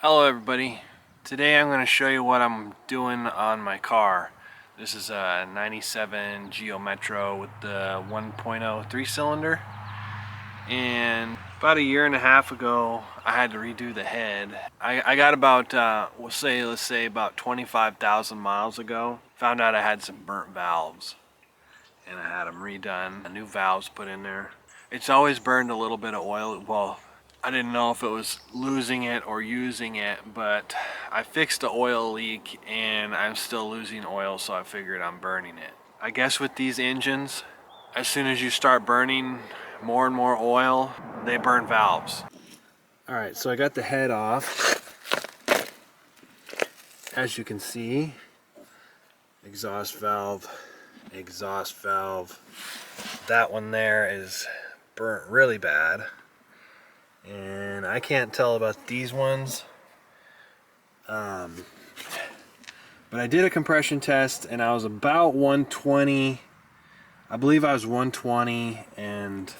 Hello everybody. Today I'm going to show you what I'm doing on my car. This is a 97 Geo Metro with the 1.0 3-cylinder, and about a year and a half ago I had to redo the head. I got about let's say about 25,000 miles ago, found out I had some burnt valves and I had them redone, new valves put in there. It's always burned a little bit of oil. Well, I didn't know if it was losing it or using it, but I fixed the oil leak and I'm still losing oil, so I figured I'm burning it. I guess with these engines, as soon as you start burning more and more oil, they burn valves. Alright, so I got the head off. As you can see, exhaust valve. That one there is burnt really bad. And I can't tell about these ones, but I did a compression test and I was about 120. I believe I was 120 and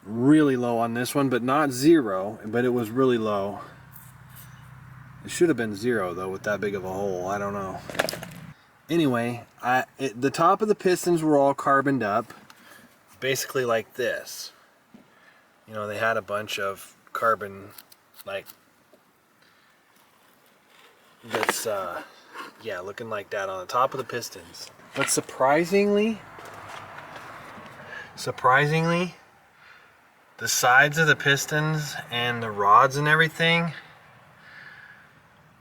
really low on this one, but not zero, but it was really low. It should have been zero though with that big of a hole. I don't know. Anyway, the top of the pistons were all carboned up, basically like this. You know, they had a bunch of carbon, like, that's, yeah, looking like that on the top of the pistons. But surprisingly, the sides of the pistons and the rods and everything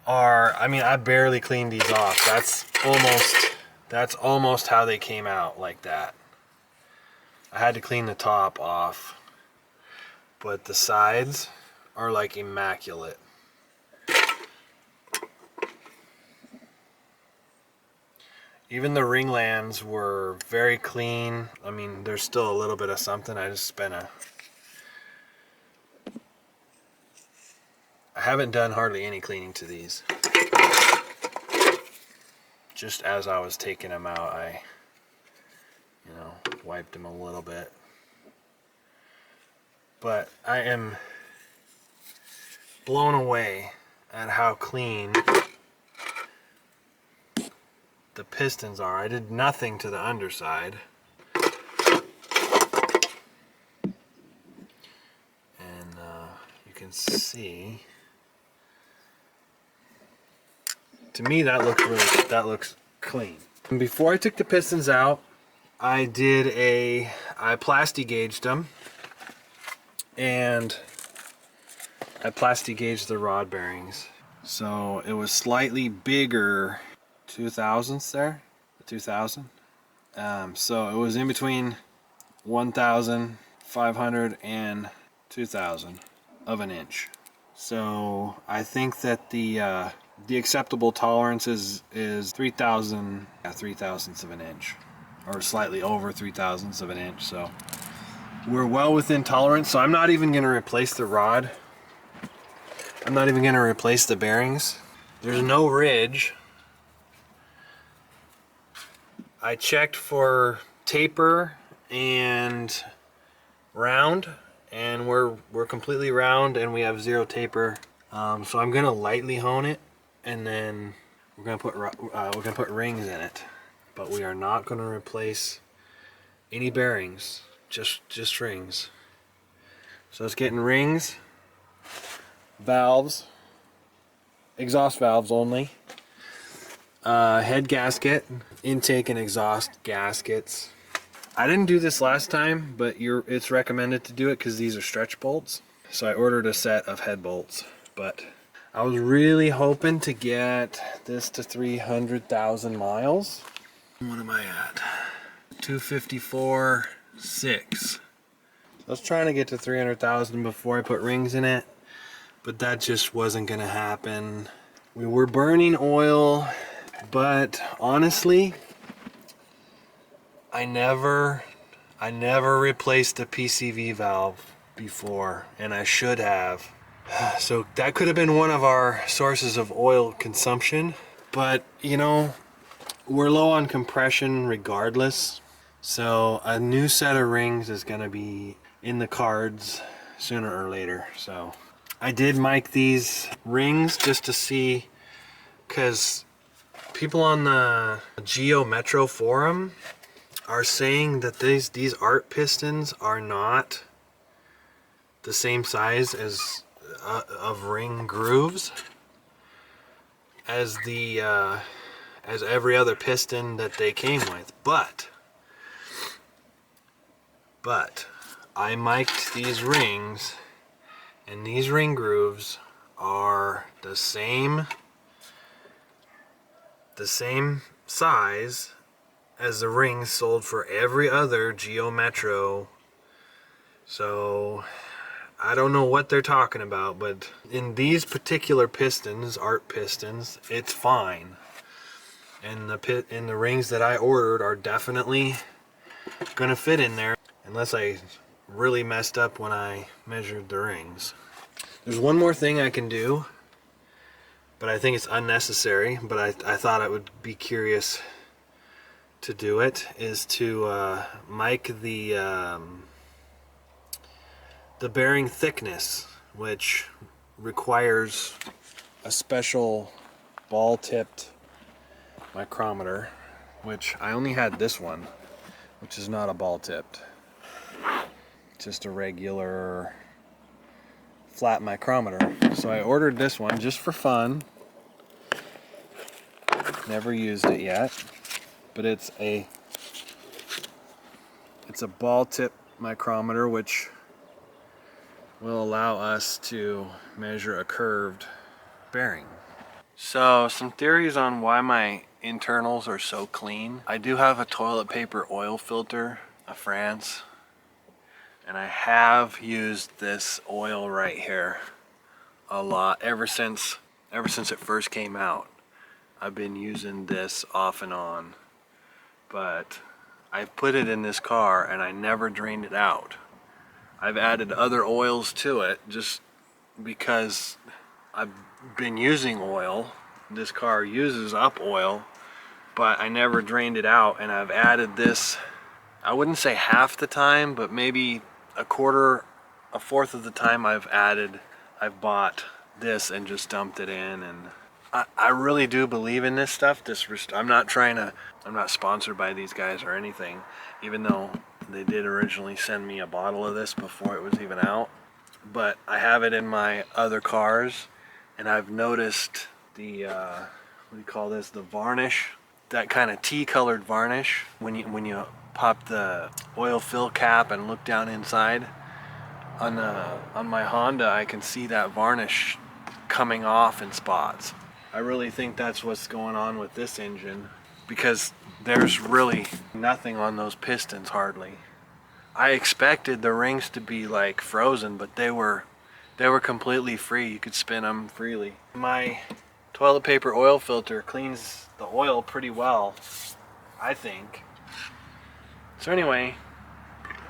are, I mean, I barely cleaned these off. That's almost how they came out, like that. I had to clean the top off. But the sides are like immaculate. Even the ringlands were very clean. I mean, there's still a little bit of something. I haven't done hardly any cleaning to these. Just as I was taking them out, I, wiped them a little bit. But I am blown away at how clean the pistons are. I did nothing to the underside. And you can see, to me that looks clean. And before I took the pistons out, I plastigaged them. And I plastigaged the rod bearings. So it was slightly bigger, 2000s there, 2000. So it was in between 1,500 and 2,000 of an inch. So I think that the acceptable tolerance is 3,000, 3/1000ths of an inch, or slightly over 3/1000ths of an inch. So we're well within tolerance, so I'm not even going to replace the rod. I'm not even going to replace the bearings. There's no ridge. I checked for taper and round, and we're completely round, and we have zero taper. So I'm going to lightly hone it, and then we're going to put rings in it. But we are not going to replace any bearings. Just rings. So it's getting rings, valves, exhaust valves only, head gasket, intake and exhaust gaskets. I didn't do this last time, but it's recommended to do it because these are stretch bolts. So I ordered a set of head bolts, but I was really hoping to get this to 300,000 miles. What am I at? 254.6. I was trying to get to 300,000 before I put rings in it, but that just wasn't gonna happen. We were burning oil, but honestly, I never replaced a PCV valve before, and I should have. So that could have been one of our sources of oil consumption, but we're low on compression regardless. So a new set of rings is going to be in the cards sooner or later. So I did mic these rings just to see, because people on the Geo Metro forum are saying that these art pistons are not the same size as of ring grooves as the as every other piston that they came with, but I mic'd these rings, and these ring grooves are the same size as the rings sold for every other Geo Metro. So I don't know what they're talking about, but in these particular pistons, art pistons, it's fine. And the rings that I ordered are definitely gonna fit in there, unless I really messed up when I measured the rings. There's one more thing I can do, but I think it's unnecessary, but I thought I would be curious to do it, is to mic the bearing thickness, which requires a special ball-tipped micrometer, which I only had this one, which is not a ball-tipped, just a regular flat micrometer. So I ordered this one just for fun. Never used it yet, but it's a ball-tip micrometer, which will allow us to measure a curved bearing. So some theories on why my internals are so clean. I do have a toilet paper oil filter, a France, and I have used this oil right here a lot ever since it first came out. I've been using this off and on, but I've put it in this car and I never drained it out. I've added other oils to it just because I've been using oil. This car uses up oil, but I never drained it out, and I've added this, I wouldn't say half the time, but maybe a fourth of the time I've bought this and just dumped it in. And I really do believe in this stuff. I'm not sponsored by these guys or anything, even though they did originally send me a bottle of this before it was even out. But I have it in my other cars, and I've noticed the, what do you call this, the varnish, that kind of tea-colored varnish, when you pop the oil fill cap and look down inside. On my Honda, I can see that varnish coming off in spots. I really think that's what's going on with this engine, because there's really nothing on those pistons, hardly. I expected the rings to be like frozen, but they were completely free. You could spin them freely. My toilet paper oil filter cleans the oil pretty well, I think. So anyway,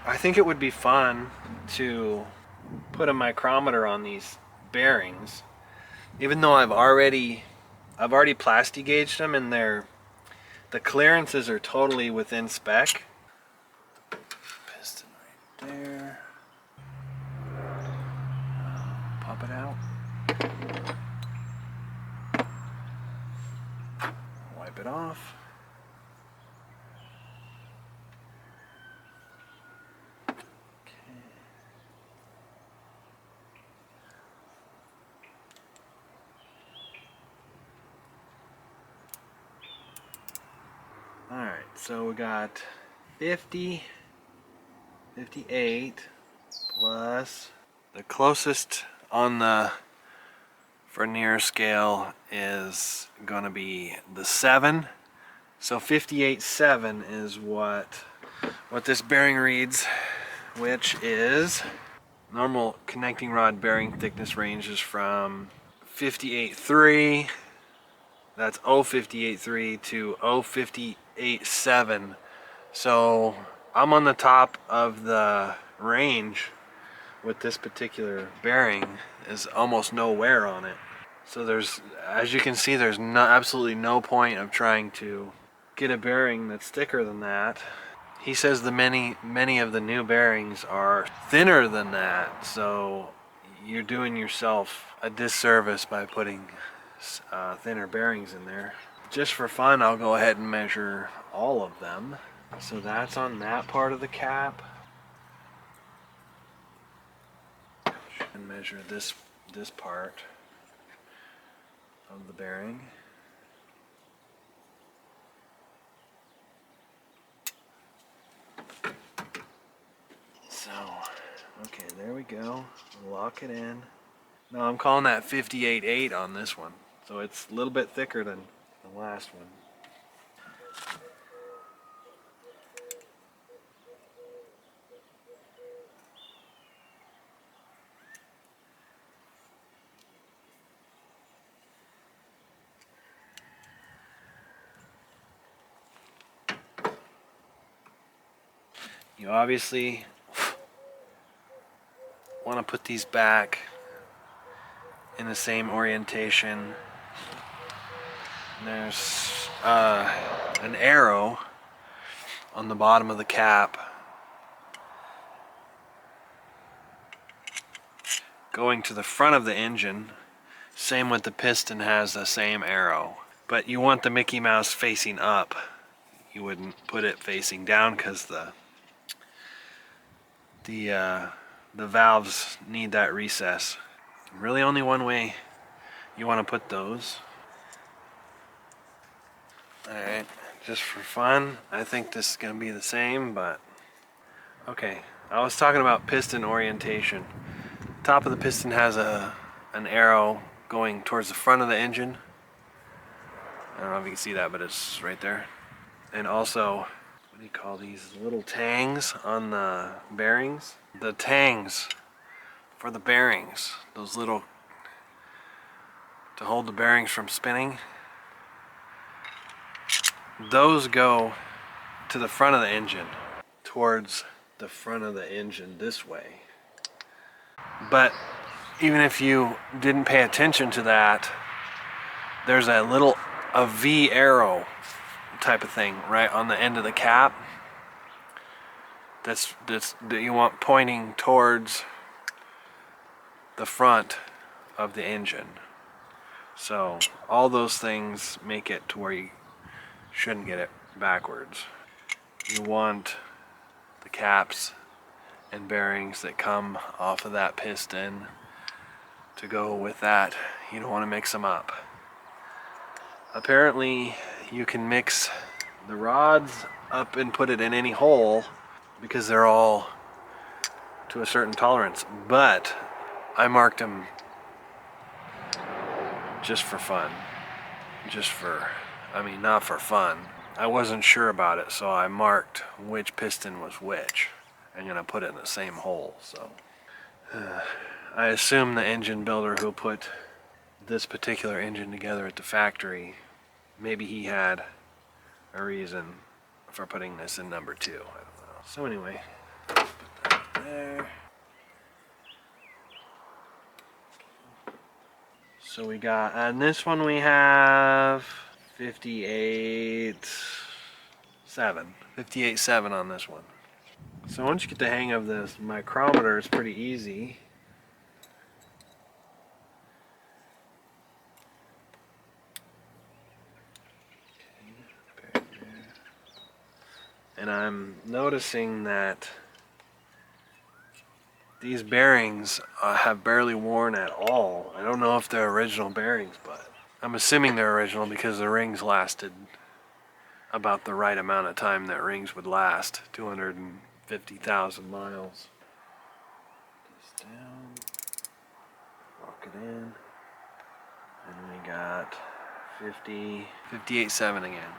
I think it would be fun to put a micrometer on these bearings, even though I've already plastigauged them, and the clearances are totally within spec. Piston right there. Pop it out. Wipe it off. Alright, so we got 50, 58, plus the closest on the vernier scale is going to be the 7. So 58.7 is what this bearing reads, which is normal connecting rod bearing thickness ranges from 58.3, that's 058.3 to 058.7. So I'm on the top of the range with this particular bearing. Is almost no wear on it. So there's, as you can see, there's absolutely no point of trying to get a bearing that's thicker than that. He says the many of the new bearings are thinner than that, so you're doing yourself a disservice by putting thinner bearings in there. Just for fun, I'll go ahead and measure all of them. So that's on that part of the cap. And measure this part of the bearing. So, okay, there we go. Lock it in. Now I'm calling that 58.8 on this one. So it's a little bit thicker than the last one. You obviously want to put these back in the same orientation. There's an arrow on the bottom of the cap going to the front of the engine. Same with the piston, has the same arrow. But you want the Mickey Mouse facing up. You wouldn't put it facing down because the valves need that recess. Really only one way you want to put those. Alright, just for fun, I think this is going to be the same, but okay. I was talking about piston orientation. Top of the piston has an arrow going towards the front of the engine. I don't know if you can see that, but it's right there. And also, what do you call these little tangs on the bearings? The tangs for the bearings, those little, to hold the bearings from spinning, those go to the front of the engine, towards the front of the engine this way. But even if you didn't pay attention to that, there's a V arrow type of thing right on the end of the cap that you want pointing towards the front of the engine. So all those things make it to where you shouldn't get it backwards. You want the caps and bearings that come off of that piston to go with that. You don't want to mix them up. Apparently you can mix the rods up and put it in any hole because they're all to a certain tolerance, but I marked them just for fun. Not for fun. I wasn't sure about it, so I marked which piston was which. I'm gonna put it in the same hole, so. I assume the engine builder who put this particular engine together at the factory, maybe he had a reason for putting this in number 2. I don't know. So anyway, put that there. So we got, on this one we have 58.7 on this one. So once you get the hang of this micrometer, it's pretty easy. And I'm noticing that these bearings have barely worn at all. I don't know if they're original bearings, but I'm assuming they're original because the rings lasted about the right amount of time that rings would last, 250,000 miles. This down, lock it in, and we got 58.7 again.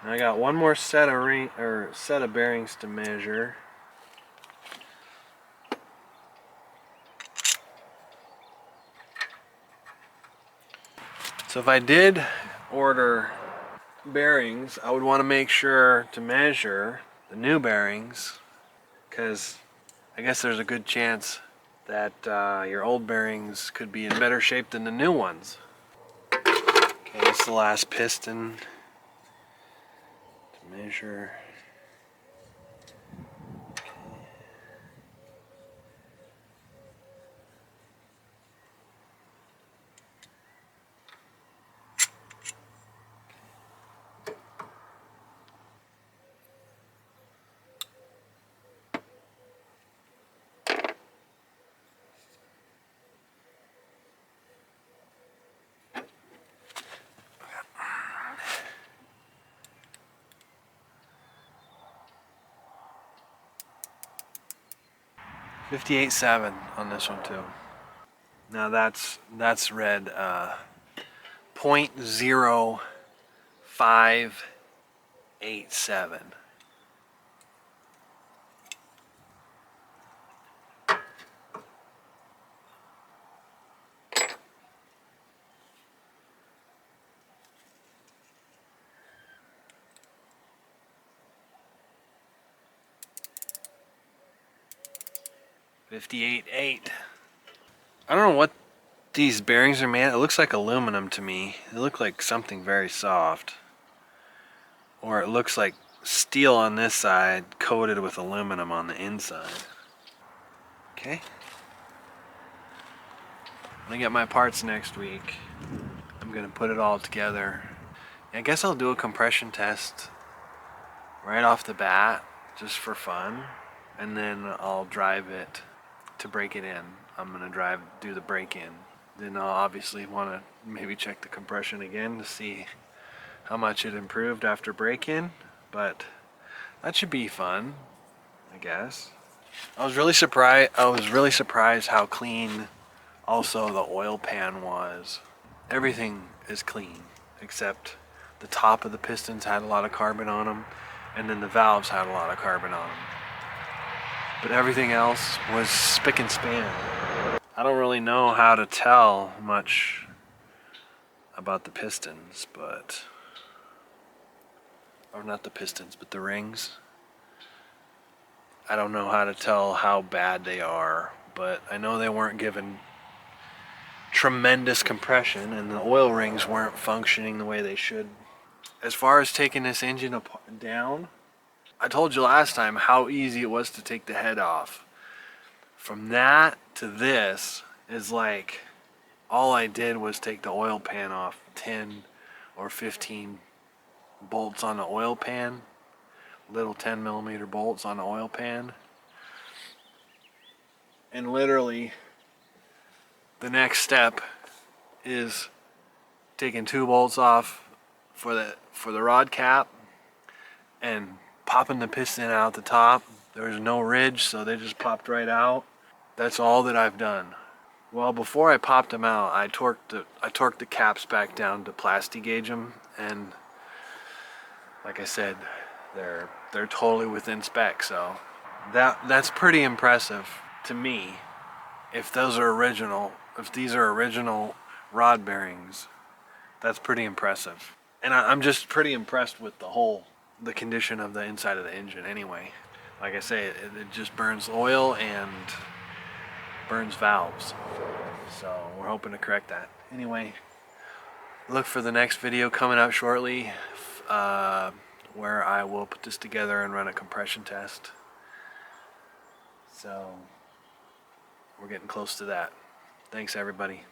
Now I got one more set of bearings to measure. So if I did order bearings, I would want to make sure to measure the new bearings, because I guess there's a good chance that your old bearings could be in better shape than the new ones. Okay, that's the last piston to measure. Okay. 58.7 on this one too. Now that's read 0.0587. $58.8. I don't know what these bearings are made. It looks like aluminum to me. They look like something very soft. Or it looks like steel on this side coated with aluminum on the inside. Okay. When I get my parts next week, I'm gonna put it all together. I guess I'll do a compression test right off the bat, just for fun, and then I'll drive it to break it in. I'm gonna do the break-in. Then I'll obviously want to maybe check the compression again to see how much it improved after break-in, but that should be fun, I guess. I was really surprised how clean also the oil pan was. Everything is clean except the top of the pistons had a lot of carbon on them, and then the valves had a lot of carbon on them. But everything else was spick and span. I don't really know how to tell much about the pistons, but, or not the pistons, but the rings. I don't know how to tell how bad they are, but I know they weren't given tremendous compression and the oil rings weren't functioning the way they should. As far as taking this engine down, I told you last time how easy it was to take the head off. From that to this is like, all I did was take the oil pan off, 10 or 15 bolts on the oil pan, little 10mm bolts on the oil pan. And literally, the next step is taking 2 bolts off for the rod cap and popping the piston out the top. There was no ridge, so they just popped right out. That's all that I've done. Well, before I popped them out, I torqued the caps back down to plastigauge them, and like I said, they're totally within spec. So that's pretty impressive to me. If these are original rod bearings, that's pretty impressive. And I'm just pretty impressed with the condition of the inside of the engine anyway. Like I say, it just burns oil and burns valves. So we're hoping to correct that. Anyway, look for the next video coming out shortly, where I will put this together and run a compression test. So we're getting close to that. Thanks everybody.